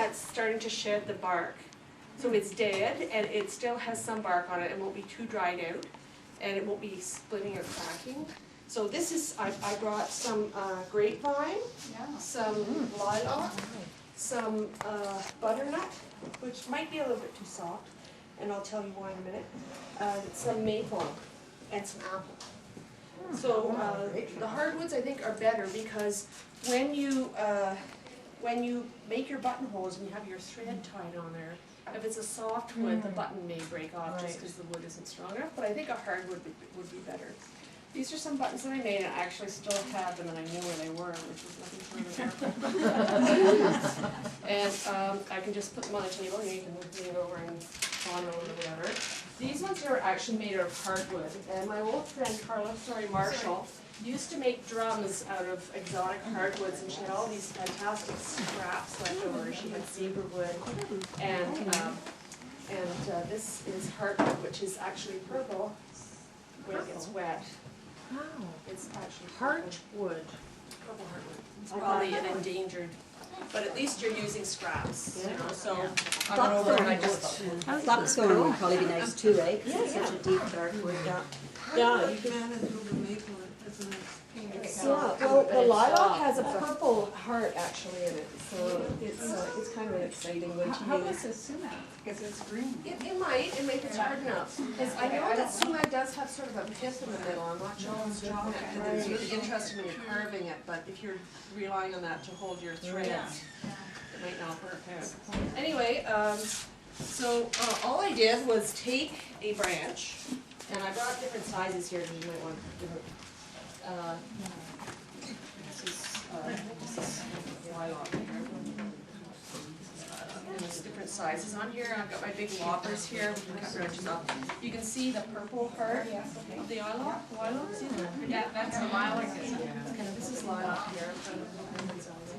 that's starting to shed the bark. So it's dead, and it still has some bark on it, and won't be too dried out, and it won't be splitting or cracking. So this is, I brought some grapevine, some lilac, some butternut, which might be a little bit too soft, and I'll tell you why in a minute. Some maple and some apple. So the hardwoods I think are better because when you make your buttonholes and you have your thread tied on there, if it's a soft wood, the button may break off just because the wood isn't strong enough. But I think a hardwood would be better. These are some buttons that I made, and I actually still have them, and I knew where they were, which was nothing further. And I can just put them on the table, and you can lean over and on over or whatever. These ones are actually made out of hardwood, and my old friend Marshall used to make drums out of exotic hardwoods, and she had all these fantastic scraps left over. She had cedarwood, and this is hardwood, which is actually purple when it gets wet. Wow. It's actually Heartwood. purple hardwood. It's probably an endangered, but at least you're using scraps, you know, so I went over and I just... Blackstone would probably be nice too, right? Because it's such a deep dark wood. Yeah, you can... Yeah, well, the lilac has a purple heart actually in it, so it's kind of an exciting one to use. How about the sumac? Because it's green. It might, if it's hard enough. Because I know that sumac does have sort of a pith in the middle. I'm not sure what's strong enough. It's really interesting when you're carving it, but if you're relying on that to hold your threads, it might not work out. Anyway, so all I did was take a branch, and I brought different sizes here because you might want different. This is lilac here. And there's different sizes on here. I've got my big loppers here. We can cut branches off. You can see the purple heart of the lilac. See that? Yeah, that's a lilac, isn't it? Okay, this is lilac here.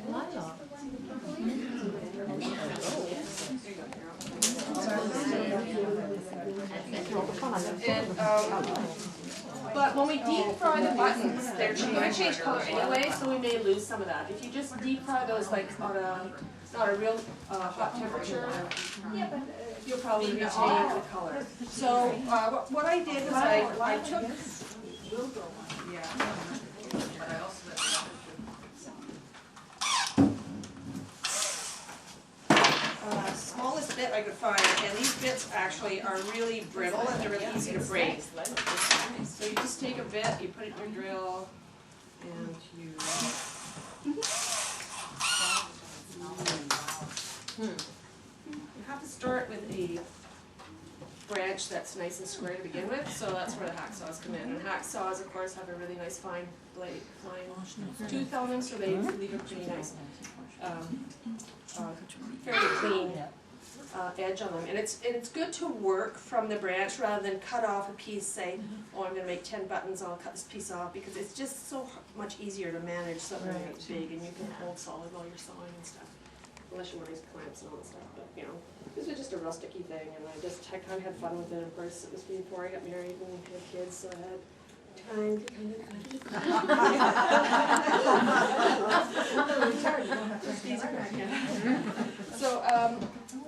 Lilac. And, but when we deep fry the buttons, they're going to change color anyway, so we may lose some of that. If you just deep fry those like on not a real hot temperature, you'll probably retain the color. So what I did is I took. Smallest bit I could find, and these bits actually are really brittle and they're really easy to break. So you just take a bit, you put it in your drill, and you you have to start with a branch that's nice and square to begin with, so that's where the hacksaws come in. And hacksaws, of course, have a really nice fine blade, fine tooth on them, so they leave a pretty nice, fairly clean edge on them. And it's good to work from the branch rather than cut off a piece, say, oh, I'm going to make 10 buttons, I'll cut this piece off, because it's just so much easier to manage something that's big, and you can hold solid while you're sawing and stuff. Unless you're wearing clamps and all that stuff, but you know, this was just a rusticy thing, and I kind of had fun with it. Of course, it was before I got married and had kids, so I had time to kind of. So,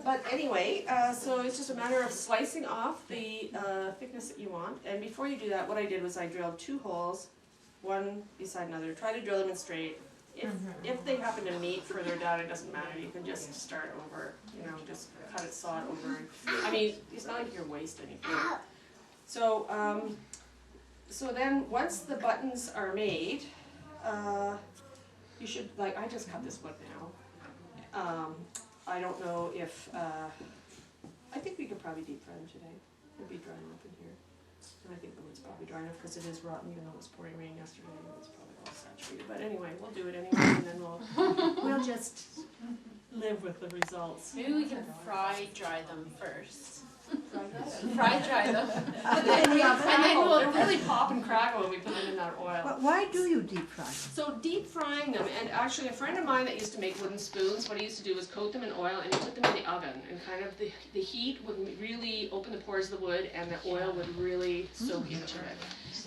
but anyway, so it's just a matter of slicing off the thickness that you want. And before you do that, what I did was I drilled 2 holes, one beside another. Try to drill them in straight. If they happen to meet further down, it doesn't matter. You can just start over, you know, just cut it, saw it over. I mean, it's not like you're wasting anything. So, so then once the buttons are made, you should, like, I just cut this wood now. I don't know if, I think we could probably deep fry them today. It'll be dry enough in here. And I think the wood's probably dry enough because it is rotten, even though it was pouring rain yesterday. It's probably all saturated. But anyway, we'll do it anyway, and then we'll just live with the results. Maybe we can fry dry them first. Fry dry them. and then they'll really pop and crackle when we put them in that oil. But why do you deep fry? So deep frying them, and actually a friend of mine that used to make wooden spoons, what he used to do was coat them in oil and he put them in the oven, and kind of the heat would really open the pores of the wood, and the oil would really soak into it.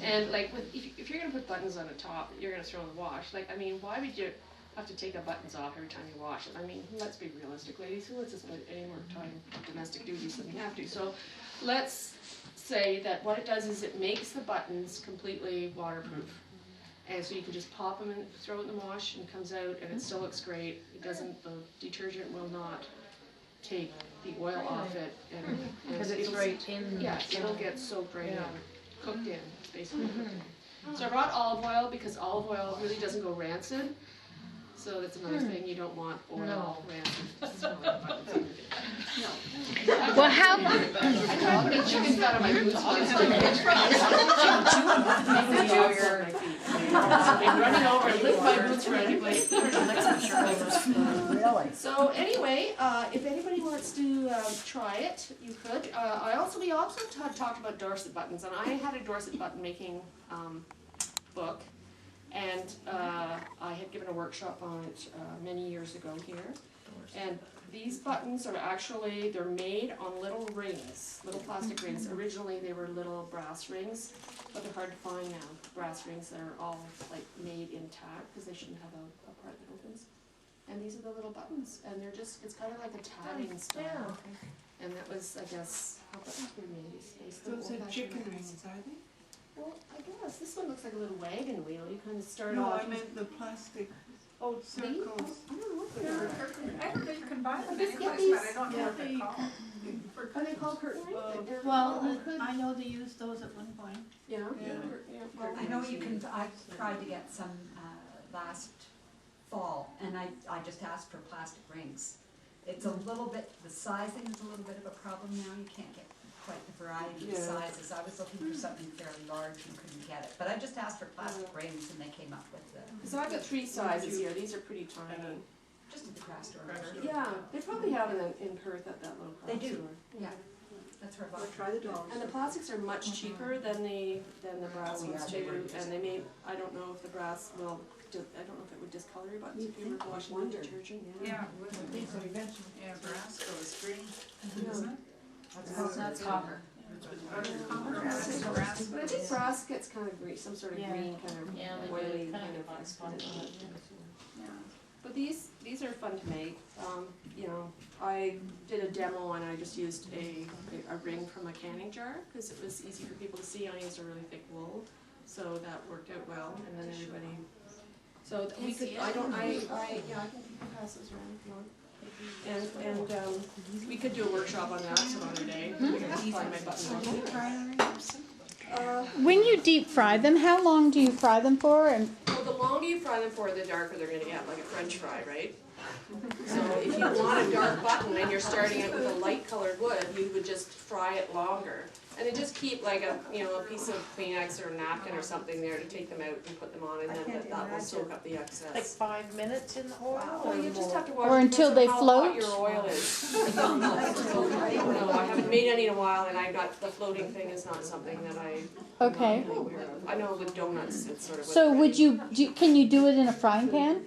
And like if you're going to put buttons on the top that you're going to throw in the wash, like, I mean, why would you, have to take the buttons off every time you wash it. I mean, let's be realistic, ladies, who lets us spend any more time on domestic duties than we have to? So let's say that what it does is it makes the buttons completely waterproof. And so you can just pop them and throw it in the wash and it comes out and it still looks great. It doesn't, the detergent will not take the oil off it. And Because it's it'll- right in. Yeah, it'll get soaked right in, Yeah. cooked in, basically cooked in. So I brought olive oil because olive oil really doesn't go rancid. So that's another thing, you don't want oil No. rancid. Well, how, I tried putting chicken fat on my boots once. They're running over and lick my boots frantically. Really? So anyway, if anybody wants to try it, you could. We also had talked about Dorset buttons, and I had a Dorset button making book, and I had given a workshop on it many years ago here. And these buttons are actually, they're made on little rings, little plastic rings. Originally they were little brass rings, but they're hard to find now. Brass rings that are all like made intact because they shouldn't have a part that opens. And these are the little buttons, and they're just, it's kind of like a tagging style. And that was, I guess, how buttons were made. Those are chicken rings, are they? Well, I guess, this one looks like a little wagon wheel. You kind of start No, off. I meant the plastic Oh, these? circles. I don't know what they are. I heard that you can buy them Just any get place, these. but I don't know what they're called. Are they called curtain rings? They're- Well, could- I know they used those at one point. Yeah. Yeah. I know you can, I tried to get some last fall, and I just asked for plastic rings. It's a little bit, the sizing is a little bit of a problem now, you can't get quite the variety of Yeah. sizes. I was looking for something fairly large and couldn't get it, but I just asked for plastic rings and they came up with the, So I've got 3 sizes here. These are pretty tiny. just at the craft store. Yeah, they probably have it in Perth at that little craft They do. store. Yeah, that's where I bought it. Try the dogs. And the plastics are much cheaper than the brass Oh, ones yeah, they too. were. And they may, I don't know if the brass will, I don't know if it would discolor your buttons if you were washing with detergent. Yeah, Eventually. yeah, brass goes green, Yeah. isn't it? That's copper. Brass. But I think brass gets kind of green, some sort of Yeah. green kind of Yeah, they do. oily Kind kind of of. black spots on it. Yeah. But these are fun to make. You know, I did a demo and I just used a ring from a canning jar because it was easy for people to see. I used a really thick wool, so that worked out well. And then everybody, so we could. I don't. Yeah, I can pass those around if you want. And we could do a workshop on that some other day. We can find my button. when you deep fry them, how long do you fry them for? And Well, the longer you fry them for, the darker they're gonna get, like a French fry, right? So if you want a dark button and you're starting it with a light colored wood, you would just fry it longer. And then just keep like a piece of Kleenex or a napkin or something there to take them out and put them on, and then that will soak up the excess. Like 5 minutes in the oil? Well, you just have to watch. Or until depends they on float? How hot your oil is. I don't know, I haven't made any in a while, and the floating thing is not something that I'm Okay. not really aware of. I know with donuts, it's sort of. so would you can you do it in a frying pan?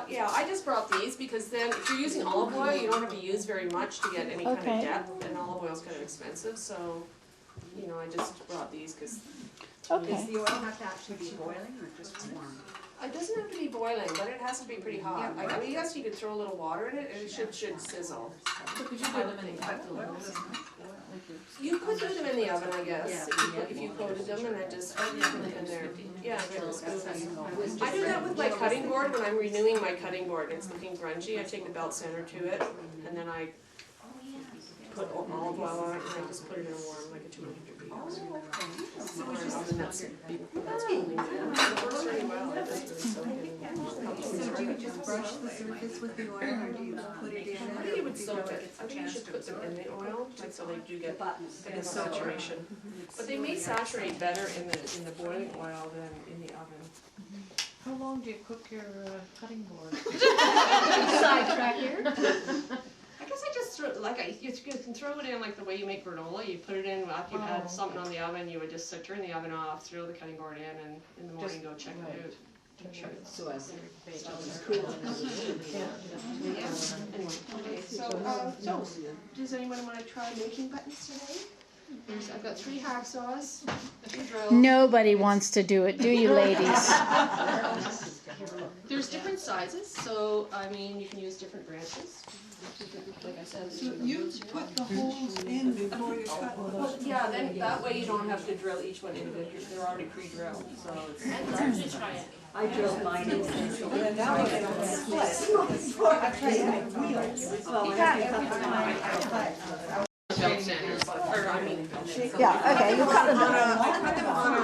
Yeah, I just brought these because then if you're using olive oil, you don't have to use very much to get any kind Okay. of depth, and olive oil's kind of expensive, so, I just brought these because Does Okay. the oil have to actually be boiling or just warm? it doesn't have to be boiling, but it has to be pretty hot. I mean, yes, you could throw a little water in it, and it should sizzle. Could you put them in the oven? You could do them in the oven, I guess, if you coated them and then just put them in there. Yeah, I do that with my cutting board when I'm renewing my cutting board. It's looking grungy. I take the belt center to it, and then I put olive oil on it, and I just put it in warm, like a 200 degree oven. That's really good. It works really well. It does really soak in. So do you just brush the surface with the oil, or do you put it in? I think you would soak it. I think you should put them in the oil, like so they do get the saturation. But they may saturate better in the boiling oil than in the oven. How long do you cook your cutting board? Sidetrack here. I guess I just throw you can throw it in like the way you make granola. You put it in after you've had something on the oven. You would just turn the oven off, throw the cutting board in, and in the morning go check it out. So as Anyway, okay. So does anyone want to try making buttons today? I've got 3 hacksaws, 2 drills. Nobody wants to do it, do you, ladies? There's different sizes, so I mean, you can use different branches. Like I said. So you put the holes in before you cut. Well, yeah, then that way you don't have to drill each one individually, they're already pre-drilled, so it's. I drilled mine in. And now we're gonna split. Belt sanders, or I mean. Yeah, okay, you cut them I cut them on a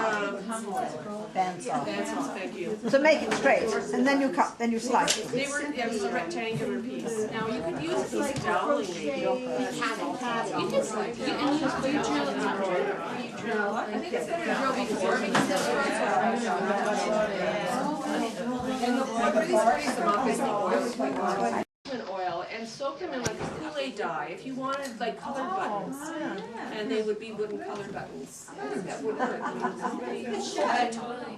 bandsaw bandsaw, thank you. to make it straight, and then you cut, then you slice it. They were, it was a rectangular piece. Now you could use a piece of doweling maybe. You can slice, you can use blade drill and not drill. I think it's better to drill before because that's where and the freeze them up is the oil and soak them in like Kool-Aid dye if you wanted like colored buttons. And they would be wooden colored buttons. I think that would work.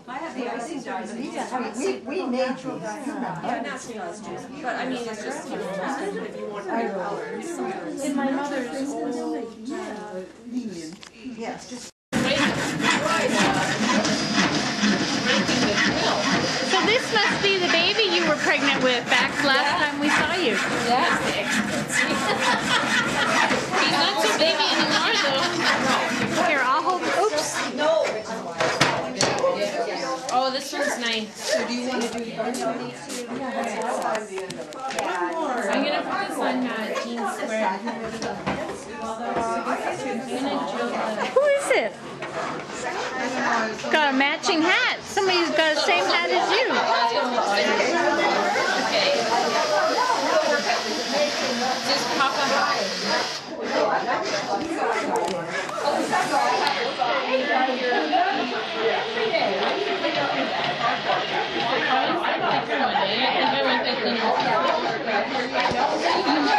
I have the icing dyes. We made these, Yeah, natural dyes too. But I mean, it's just, you know, if you want your colors. In my mother's old, yes, just. So this must be the baby you were pregnant with back last time we saw you. Yeah. He's not so baby anymore though. Here, I'll hold, oops. Oh, this one's nice. So do you want to do yours? I'm gonna put this on Jean Square. I'm gonna drill the... Who is it? Got a matching hat. Somebody's got the same hat as you. Okay. Just pop them out.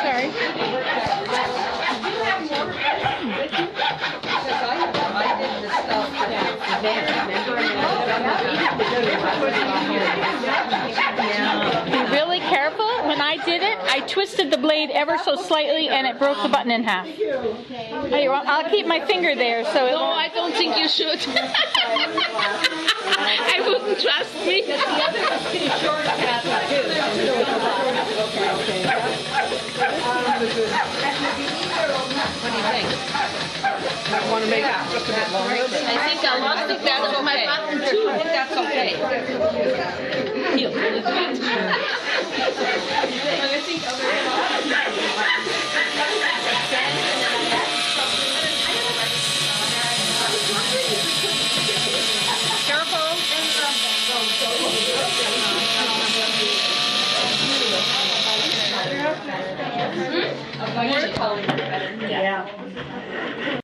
Sorry. Be really careful. When I did it, I twisted the blade ever so slightly and it broke the button in half. Hey, well, I'll keep my finger there so it No, won't. I don't think you should. I wouldn't trust me. What do you think? Want to make it just a bit longer? I think I lost it. That's my button too. I think that's okay. Yeah.